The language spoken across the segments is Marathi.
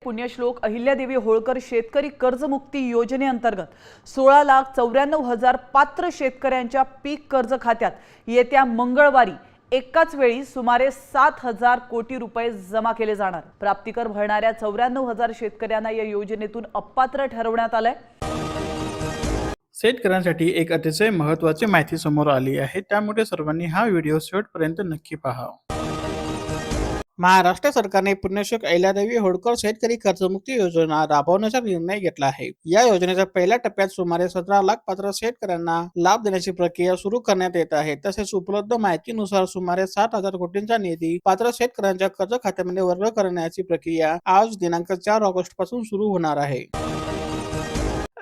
पुण्यश्लोक अहिल्यादेवी होळकर शेतकरी कर्जमुक्ती योजनेअंतर्गत 16,94,000 पात्र शेतकऱ्यांच्या पीक कर्ज खात्यात येत्या मंगळवारी एकाच वेळी सुमारे 7,000 कोटी रुपये जमा केले जाणार। प्राप्तिकर भरणाऱ्या 94,000 शेतकऱ्यांना या योजनेतून अपात्र ठरवण्यात आलंय। शेतकऱ्यांसाठी एक अतिशय महत्त्वाची माहिती समोर आली आहे, त्यामुळे सर्वांनी हा व्हिडिओ शेवटपर्यंत नक्की पहा। महाराष्ट्र सरकारने पुण्यश्लोक अहिल्यादेवी होळकर शेतकरी कर्जमुक्ती योजना राबवण्याचा निर्णय घेतला आहे। या योजनेच्या पहिल्या टप्प्यात सुमारे 17 लाख पात्र शेतकऱ्यांना लाभ देण्याची प्रक्रिया सुरू करण्यात येत आहे। तसेच उपलब्ध माहितीनुसार सुमारे 7,000 कोटींचा निधी पात्र शेतकऱ्यांच्या कर्ज खात्यामध्ये वर्ग करण्याची प्रक्रिया आज दिनांक 4 ऑगस्ट पासून सुरू होणार आहे।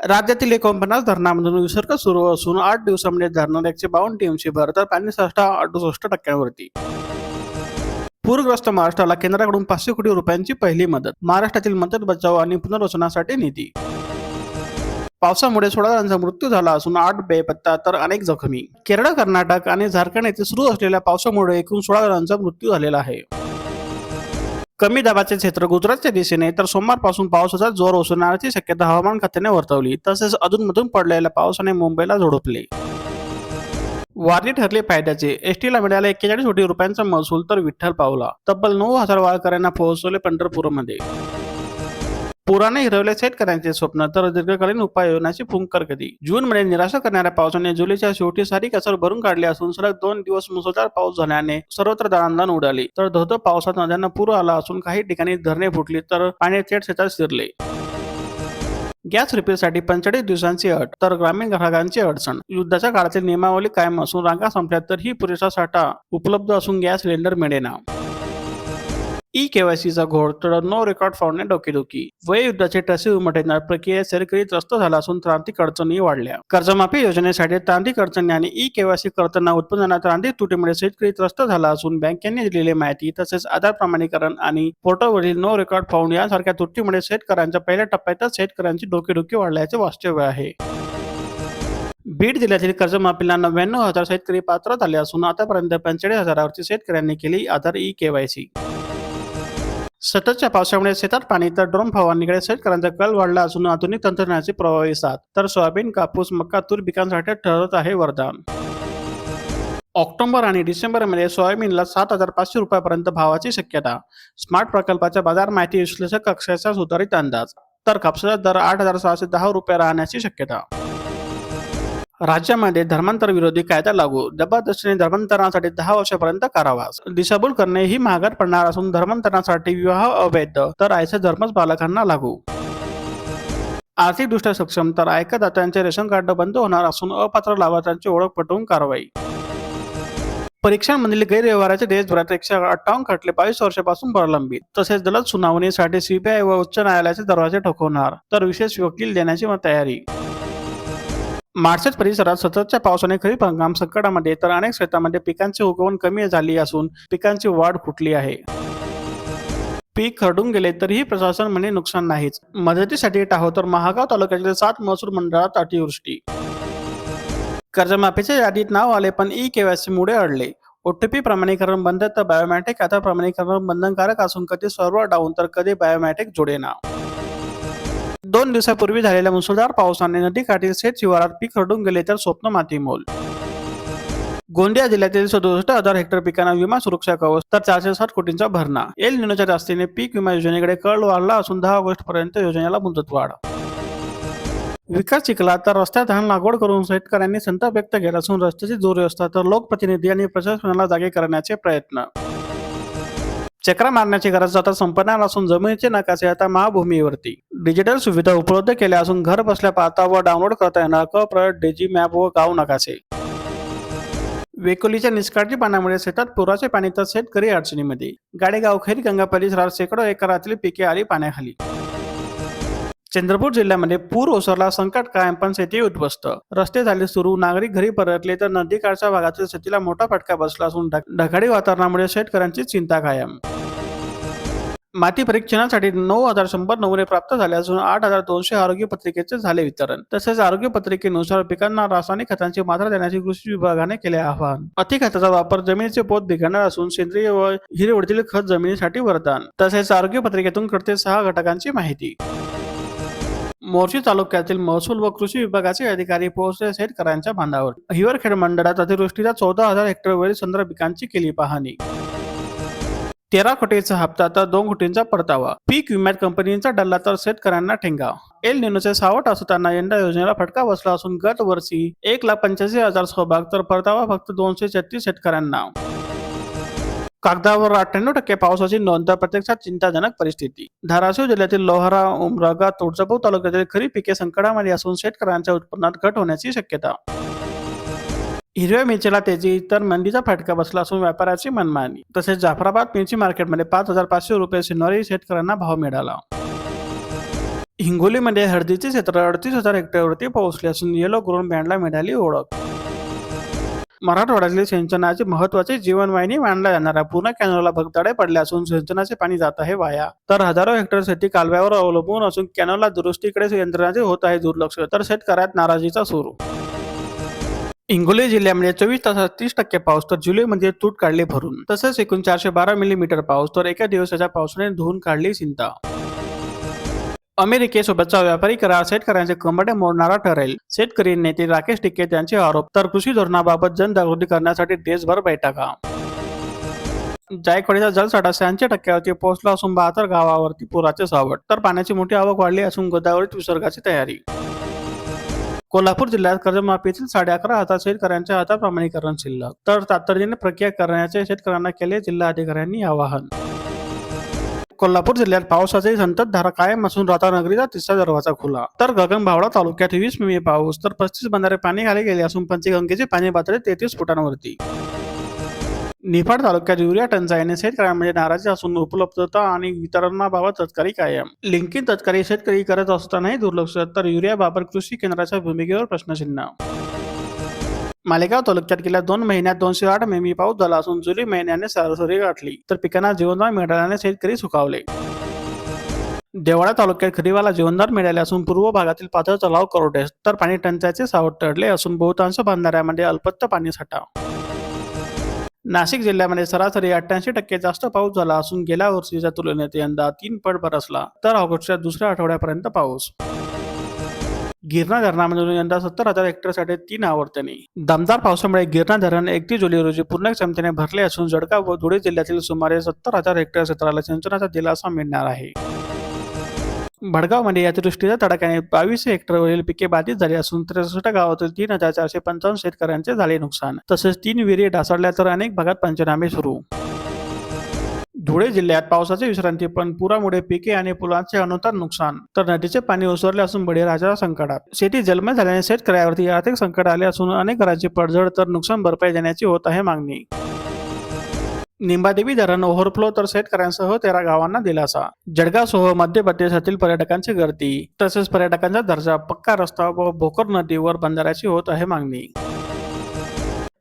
राज्यातील 49 धरणांमधून विसर्ग सुरू असून 8 दिवसांमध्ये धरणात 152 टीएमसी भर तर पाणीसाठा 68%वरती। पूरग्रस्त महाराष्ट्राला केंद्राकडून 500 कोटी रुपयांची पहिली मदत। महाराष्ट्रातील मदत बचाव आणि पुनर्वसनासाठी निधी। पावसामुळे 16 जणांचा मृत्यू झाला असून 8 बेपत्ता तर अनेक जखमी। केरळ, कर्नाटक आणि झारखंड येथे सुरू असलेल्या पावसामुळे एकूण 16 जणांचा मृत्यू झालेला आहे। कमी दाबाचे क्षेत्र गुजरातच्या दिशेने तर सोमवारपासून पावसाचा जोर ओसरण्याची शक्यता हवामान खात्याने वर्तवली। तसेच अधूनमधून पडलेल्या पावसाने मुंबईला झोडपले। वारी ठरले फायद्याचे। एसटीला मिळाला 41 कोटी रुपयांचा महसूल तर विठ्ठल पावला। तब्बल 9,000 वारकऱ्यांना पोहोचवले पंढरपूरमध्ये। पुराने हिरवले शेतकऱ्यांचे स्वप्न तर दीर्घकालीन उपाययोजनाची फुंकर कधी। जूनमध्ये निराशा करणाऱ्या पावसाने जुलैच्या शेवटी सारी कसर भरून काढली असून सलग 2 दिवस मुसळधार पाऊस झाल्याने सर्वत्र दणाणदण उडाली। तर धोधो पावसात नद्यांना पूर आला असून काही ठिकाणी धरणे फुटली तर पाणी थेट शेतात शिरले। गॅस रिपेअरसाठी 45 दिवसांची अट तर ग्रामीण ग्राहकांची अडचण। युद्धाच्या काळातील नियमावली कायम असून रांगा संपल्या तरीही पुरेसा साठा उपलब्ध असून गॅस सिलेंडर मिळेना। ई-केवायसीचा घोळ तर नो रेकॉर्ड फाउंडने डोकेदुखी। वयोयुद्धाचे टसे उमटवण्यात प्रक्रियेत शेतकरी त्रस्त झाला असून तांत्रिक अडचणी वाढल्या। कर्जमाफी योजनेसाठी तांत्रिक अडचणी आणि ई-केवायसी करताना उत्पन्नात तांत्रिक त्रुटीमुळे शेतकरी त्रस्त झाला असून बँकेने दिलेली माहिती तसेच आधार प्रमाणीकरण आणि पोर्टलवरील नो रेकॉर्ड फाउंड यांसारख्या त्रुटीमुळे शेतकऱ्यांच्या पहिल्या टप्प्यातच शेतकऱ्यांची डोकेदुखी वाढल्याचे वास्तव आहे। बीड जिल्ह्यातील कर्जमाफीला 99,000 शेतकरी पात्र झाले असून आतापर्यंत 45,000 शेतकऱ्यांनी केली आधार ई-केवायसी। सततच्या पावसामुळे शेतात पाणी तर ड्रोन फवारणीकडे शेतकऱ्यांचा कल वाढला असून आधुनिक तंत्रज्ञानाची प्रभावी साथ तर सोयाबीन, कापूस, मका, तूर पिकांसाठी ठरत आहे वरदान। ऑक्टोबर आणि डिसेंबरमध्ये सोयाबीनला 7,500 रुपयापर्यंत भावाची शक्यता। स्मार्ट प्रकल्पाच्या बाजार माहिती विश्लेषक कक्षाचा सुधारित अंदाज तर कापसाचा दर 8,610 रुपये राहण्याची शक्यता। राज्यामध्ये धर्मांतर विरोधी कायदा लागू। जबरदस्तीने धर्मांतरणासाठी 10 वर्षापर्यंत कारावास। दिशाभूल करणे ही महागात पडणार असून धर्मांतरणासाठी विवाह अवैध तर आयचे धर्मच बालकांना लागू। आर्थिकदृष्ट्या सक्षम तर आयकरदात्यांचे रेशन कार्ड बंद होणार असून अपात्र लाभार्थ्यांची ओळख पटवून कारवाई। परीक्षांमधील गैरव्यवहाराचे देशभरात 158 खटले 22 वर्षापासून प्रलंबित। तसेच जलद सुनावणीसाठी सीबीआय व उच्च न्यायालयाचे दरवाजे ठोकवणार तर विशेष वकील देण्याची तयारी। मार्चेट परिसरात सततच्या पावसाने खरीप हंगाम संकटामध्ये तर अनेक क्षेत्रामध्ये पिकांची उगवण कमी झाली असून पिकांची वाढ खुंटली आहे। पीक खरडून गेले तरीही प्रशासन म्हणे नुकसान नाहीच। मदतीसाठी टाहो तर महागाव तालुक्यातील 7 महसूल मंडळात अतिवृष्टी। कर्जमाफीच्या यादीत नाव आले पण ई-केवायसी मुळे अडले। ओटीपी प्रमाणीकरण बंद तर बायोमॅट्रिक आधार प्रमाणीकरण बंधनकारक असून कधी सर्व्हर डाऊन तर कधी बायोमॅट्रिक जोडेना। 2 दिवसापूर्वी झालेल्या मुसळधार पावसाने नदीकाठी शेत शिवारात पीक खरडून गेले तर स्वप्न मातीमोल। गोंदिया जिल्ह्यातील 67,000 हेक्टर पिकांना विमा सुरक्षा कवच तर 460 कोटींचा भरणा। एल निनोच्या जास्तीने पीक विमा योजनेकडे कल वाढला असून 10 ऑगस्ट पर्यंत योजनेला मुदतवाढ। विकास चिखला तर रस्त्यात धान लागवड करून शेतकऱ्यांनी संताप व्यक्त केला असून रस्त्याची दुरवस्था तर लोकप्रतिनिधी आणि प्रशासनाला जागे करण्याचे प्रयत्न। चक्रा मारण्याची गरज आता संपणार असून जमिनीचे नकाशे आता महाभूमीवरती। डिजिटल सुविधा उपलब्ध केल्या असून घर बसल्या पाहता व डाउनलोड करता येणार क-प्रत डिजी मॅप व गाव नकाशे। वेकोलीच्या निष्काळजी पाण्यामुळे शेतात पुराचे पाणी तर शेतकरी अडचणीमध्ये। गाडेगाव खैर गंगा परिसरात शेकडो एकरातील पिके आली पाण्याखाली। चंद्रपूर जिल्ह्यामध्ये पूर ओसरला, संकट कायम पण शेती उद्ध्वस्त। रस्ते झाले सुरू, नागरिक घरी परतले तर नदीकाठच्या भागातील शेतीला मोठा फटका बसला असून ढगाळी वातावरणामुळे शेतकऱ्यांची चिंता कायम। माती परीक्षणासाठी 9,100 नमुने प्राप्त झाले असून 8,200 आरोग्य पत्रिकेचे झाले वितरण. तसेच आरोग्य पत्रिकेनुसार पिकांना रासायनिक खतांची मात्रा देण्याचे कृषी विभागाने केले आवाहन. अतिखताचा वापर जमिनीचे पोत बिघडणार असून सेंद्रिय व हिरवळीतील खत जमिनीसाठी वरदान. तसेच आरोग्य पत्रिकेतून कळते 6 घटकांची माहिती. मोर्शी तालुक्यातील महसूल व कृषी विभागाचे अधिकारी पोहोचले शेतकऱ्यांच्या बांधावर. हिवरखेड मंडळात अतिवृष्टीचा 14,000 हेक्टरवरील संत्रा पिकांची केली पाहणी. 13 कोटीचा हप्ता तर 2 कोटींचा परतावा. पीक विम्यात कंपनीचा डल्ला तर शेतकऱ्यांना ठेंगा. एल निनोचे सावट असताना यंदा योजनेला फटका बसला असून गत वर्षी 1,85,000 सहभाग तर परतावा फक्त 236 शेतकऱ्यांना. कागदावर 98% पावसाची नोंद तर प्रत्यक्षात चिंताजनक परिस्थिती. धाराशिव जिल्ह्यातील लोहारा, उमरागा, तुळजापूर तालुक्यातील खरीप पिके संकटामध्ये असून शेतकऱ्यांच्या उत्पन्नात घट होण्याची शक्यता. हिरव्या मिरचीला तेजी तर मंदीचा फटका बसला असून व्यापाऱ्याची मनमानी. तसेच जाफराबाद मिरची मार्केटमध्ये 5,500 रुपये शनिवारी शेतकऱ्यांना भाव मिळाला. हिंगोलीमध्ये हळदीचे क्षेत्र 38,000 हेक्टरवरती पोहोचले असून येलो ग्रोन बँडला मिळाली ओळख. मराठवाड्यातील सिंचनाची महत्वाची जीवनवाहिनी मानला जाणाऱ्या पूर्ण कॅनलला भगदाडे पडले असून सिंचनाचे पाणी जात आहे वाया. तर हजारो हेक्टर शेती कालव्यावर अवलंबून असून कॅनलला दुरुस्तीकडे यंत्रणाचे होत आहे दुर्लक्ष. तर शेतकऱ्यात नाराजीचा सूर. हिंगोली जिल्ह्यामध्ये 24 तासात 30% पाऊस तर जुलैमध्ये तूट काढली भरून. तसेच एकूण 412 मिलीमीटर पाऊस तर एका दिवसाच्या पावसाने धुवून काढली चिंता. अमेरिकेसोबतचा व्यापारी करार शेतकऱ्यांचे कंबरडे मोडणारा ठरेल. शेतकरी नेते राकेश टिकेत यांचे आरोप. तर कृषी धोरणाबाबत जनजागृती करण्यासाठी देशभर बैठका. जायकवाडीचा जलसाठा 86% पोहोचला असून 72 गावावरती पुराचे सावट. तर पाण्याची मोठी आवक वाढली असून गोदावरीत विसर्गाची तयारी. कोल्हापूर जिल्ह्यात कर्जमाफीतील 11,500 शेतकऱ्यांच्या हातात प्रमाणीकरण शिल्लक. तर तातडीने प्रक्रिया करण्याचे शेतकऱ्यांना केले जिल्हाधिकाऱ्यांनी आवाहन. कोल्हापूर जिल्ह्यात पावसाची संततधार कायम असून राधानगरीचा 3रा दरवाजा खुला. तर गगनबावडा तालुक्यात 20 मिमी पाऊस तर 35 बंधारे पाणी खाली गेले असून पंचगंगेची पाणी पातळी 33 फुटांवरती. निफाड तालुक्यात युरिया टंचाईने शेतकऱ्यांमध्ये नाराजी असून उपलब्धता आणि वितरणाबाबत तत्कारी कायम. लिंकिंग तत्कारी शेतकरी करत असतानाही दुर्लक्ष. तर युरियाबाबत कृषी केंद्राच्या भूमिकेवर प्रश्नचिन्ह. मालेगाव तालुक्यात गेल्या 2 महिन्यात 208 मिमी पाऊस झाला असून जुलै महिन्याने सरासरी गाठली. तर पिकांना जीवनदान मिळाल्याने शेतकरी सुखावले. देवळा तालुक्यात खरीवाला जीवनदान मिळाले असून पूर्व भागातील पातळ तलाव कोरडे. तर पाणी टंचाईचे सावट टळले असून बहुतांश बंधाऱ्यामध्ये अल्पत्त पाणीसाठा. नाशिक जिल्ह्यामध्ये सरासरी 88% जास्त पाऊस झाला असून गेल्या वर्षीच्या तुलनेत यंदा 3 पट बरसला. तर ऑगस्टच्या दुसऱ्या आठवड्यापर्यंत पाऊस. गिरणा धरणामधून यंदा 70,000 हेक्टरसाठी 3 आवर्तने. दमदार पावसामुळे गिरणा धरण 31 जुलै रोजी पूर्ण क्षमतेने भरले असून जळगाव व धुळे जिल्ह्यातील सुमारे 70,000 हेक्टर क्षेत्राला सिंचनाचा दिलासा मिळणार आहे. भडगावमध्ये अतिवृष्टीच्या तडाख्याने 2200 हेक्टरवरील पिके बाधित झाली असून 63 गावातील 3,455 शेतकऱ्यांचे झाले नुकसान. तसेच 3 विहिरी ढासळल्या तर अनेक भागात पंचनामे सुरू. धुळे जिल्ह्यात पावसाची विश्रांती पण पुरामुळे पिके आणि पुलांचे अनंतर नुकसान. तर नदीचे पाणी ओसरले असून बळीराजा संकटात. शेती जलमय झाल्याने शेतकऱ्यावरती आर्थिक संकट आले असून अनेक घरांची पडझड तर नुकसान भरपाई देण्याची होत आहे मागणी. निंबादेवी धरण ओव्हरफ्लो तर शेतकऱ्यांसह 13 गावांना दिलासा. जळगावसह मध्य प्रदेशातील पर्यटकांची गर्दी. तसेच पर्यटकांचा दर्जा, पक्का रस्ता व भोकर नदीवर बंधाऱ्याची होत आहे मागणी.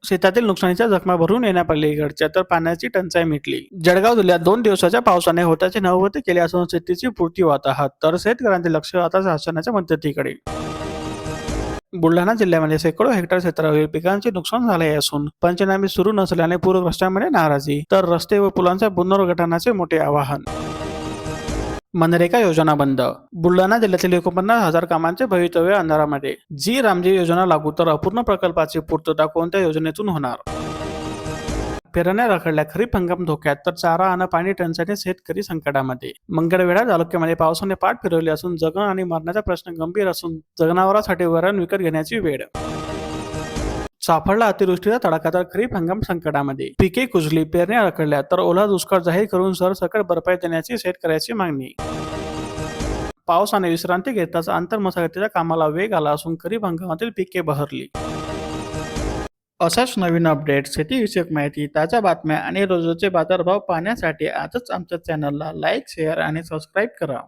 शेतातील नुकसानीच्या जखमा भरून येण्यापलीकडच्या तर पाण्याची टंचाई मिटली. जळगाव जिल्ह्यात 2 दिवसाच्या पावसाने होताचे 90 केले असून शेतीची पूर्ती वाताहत. तर शेतकऱ्यांचे लक्ष आता शासनाच्या मदतीकडे. बुलढाणा जिल्ह्यामध्ये शेकडो हेक्टर क्षेत्रावरील पिकांचे नुकसान झाले असून पंचनामे सुरू नसल्याने पूरग्रस्तांमध्ये नाराजी. तर रस्ते व पुलांच्या पुनर्गठनाचे मोठे आवाहन. मनरेगा योजना बंद. बुलढाणा जिल्ह्यातील 49,000 कामांचे भवितव्य अंधारामध्ये. जी रामजी योजना लागू तर अपूर्ण प्रकल्पाची पूर्तता कोणत्या योजनेतून होणार? पेरण्या रखडल्या, खरीप हंगाम धोक्यात तर चारा आणि पाणी टंचाईने शेतकरी संकटामध्ये. मंगळवेढा तालुक्यामध्ये पावसाने पाठ फिरवली असून जगण आणि मरणाचा प्रश्न गंभीर असून जनावरांसाठी वरण विकत घेण्याची वेळ. साफळला अतिवृष्टीचा तडाखा तर खरीप हंगाम संकटामध्ये. पिके कुजली, पेरण्या रखडल्या तर ओला दुष्काळ जाहीर करून सरसकट भरपाई देण्याची शेतकऱ्याची मागणी. पावसाने विश्रांती घेताच आंतरमशागतीच्या कामाला वेग आला असून खरीप हंगामातील पिके बहरली. अशाच नवीन अपडेट, शेतीविषयक माहिती, ताज्या बातम्या आणि रोजचे बाजारभाव पाहण्यासाठी आजच आमच्या चॅनलला लाईक, शेअर आणि सबस्क्राईब करा.